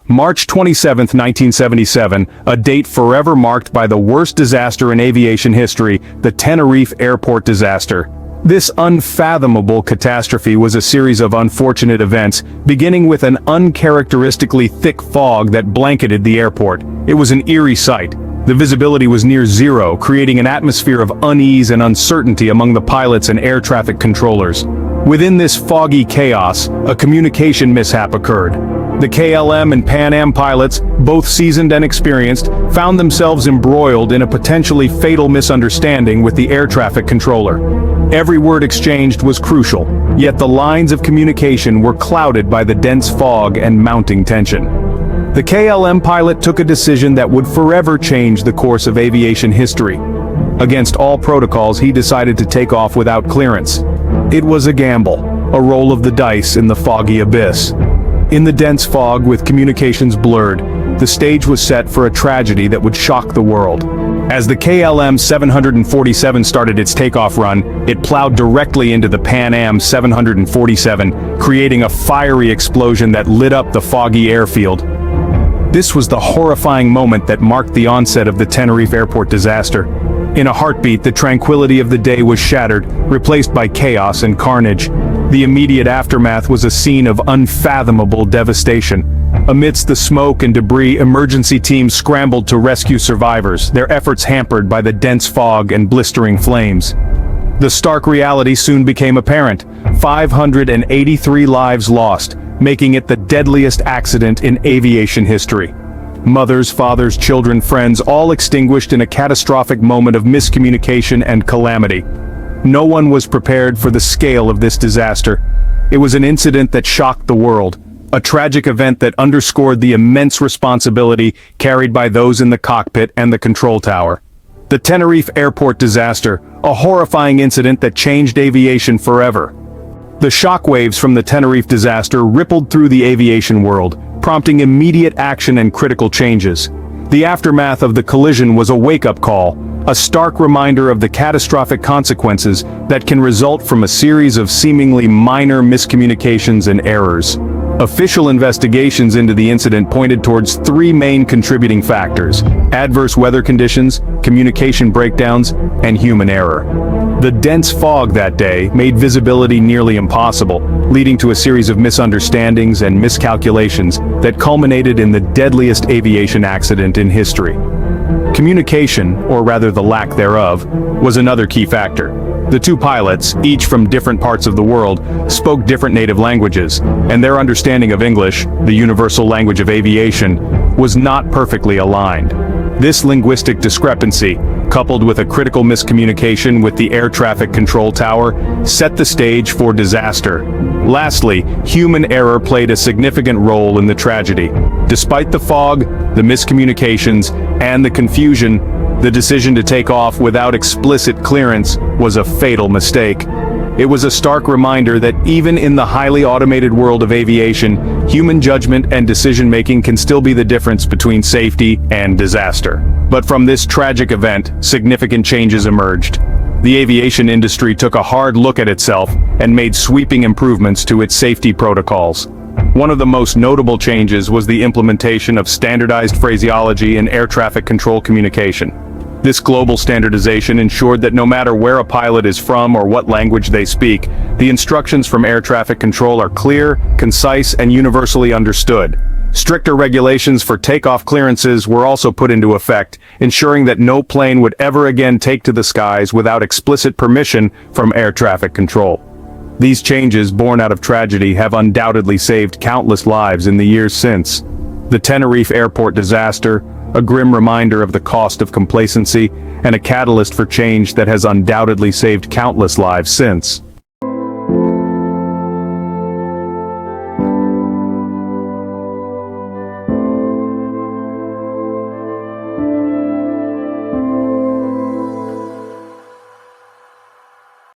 March 27, 1977, a date forever marked by the worst disaster in aviation history, the Tenerife Airport Disaster. This unfathomable catastrophe was a series of unfortunate events, beginning with an uncharacteristically thick fog that blanketed the airport. It was an eerie sight. The visibility was near zero, creating an atmosphere of unease and uncertainty among the pilots and air traffic controllers. Within this foggy chaos, a communication mishap occurred. The KLM and Pan Am pilots, both seasoned and experienced, found themselves embroiled in a potentially fatal misunderstanding with the air traffic controller. Every word exchanged was crucial, yet the lines of communication were clouded by the dense fog and mounting tension. The KLM pilot took a decision that would forever change the course of aviation history. Against all protocols, he decided to take off without clearance. It was a gamble, a roll of the dice in the foggy abyss. In the dense fog with communications blurred, the stage was set for a tragedy that would shock the world. As the KLM 747 started its takeoff run, it plowed directly into the Pan Am 747, creating a fiery explosion that lit up the foggy airfield. This was the horrifying moment that marked the onset of the Tenerife Airport disaster. In a heartbeat, the tranquility of the day was shattered, replaced by chaos and carnage. The immediate aftermath was a scene of unfathomable devastation. Amidst the smoke and debris, emergency teams scrambled to rescue survivors, their efforts hampered by the dense fog and blistering flames. The stark reality soon became apparent: 583 lives lost, making it the deadliest accident in aviation history. Mothers, fathers, children, friends, all extinguished in a catastrophic moment of miscommunication and calamity. No one was prepared for the scale of this disaster. It was an incident that shocked the world, a tragic event that underscored the immense responsibility carried by those in the cockpit and the control tower. The Tenerife Airport Disaster, a horrifying incident that changed aviation forever. The shockwaves from the Tenerife disaster rippled through the aviation world, prompting immediate action and critical changes. The aftermath of the collision was a wake-up call, a stark reminder of the catastrophic consequences that can result from a series of seemingly minor miscommunications and errors. Official investigations into the incident pointed towards three main contributing factors: adverse weather conditions, communication breakdowns, and human error. The dense fog that day made visibility nearly impossible, leading to a series of misunderstandings and miscalculations that culminated in the deadliest aviation accident in history. Communication, or rather the lack thereof, was another key factor. The two pilots, each from different parts of the world, spoke different native languages, and their understanding of English, the universal language of aviation, was not perfectly aligned. This linguistic discrepancy, coupled with a critical miscommunication with the air traffic control tower, set the stage for disaster. Lastly, human error played a significant role in the tragedy. Despite the fog, the miscommunications, and the confusion, the decision to take off without explicit clearance was a fatal mistake. It was a stark reminder that even in the highly automated world of aviation, human judgment and decision-making can still be the difference between safety and disaster. But from this tragic event, significant changes emerged. The aviation industry took a hard look at itself and made sweeping improvements to its safety protocols. One of the most notable changes was the implementation of standardized phraseology in air traffic control communication. This global standardization ensured that no matter where a pilot is from or what language they speak, the instructions from air traffic control are clear, concise, and universally understood. Stricter regulations for takeoff clearances were also put into effect, ensuring that no plane would ever again take to the skies without explicit permission from air traffic control. These changes, born out of tragedy, have undoubtedly saved countless lives in the years since. The Tenerife Airport disaster, a grim reminder of the cost of complacency, and a catalyst for change that has undoubtedly saved countless lives since.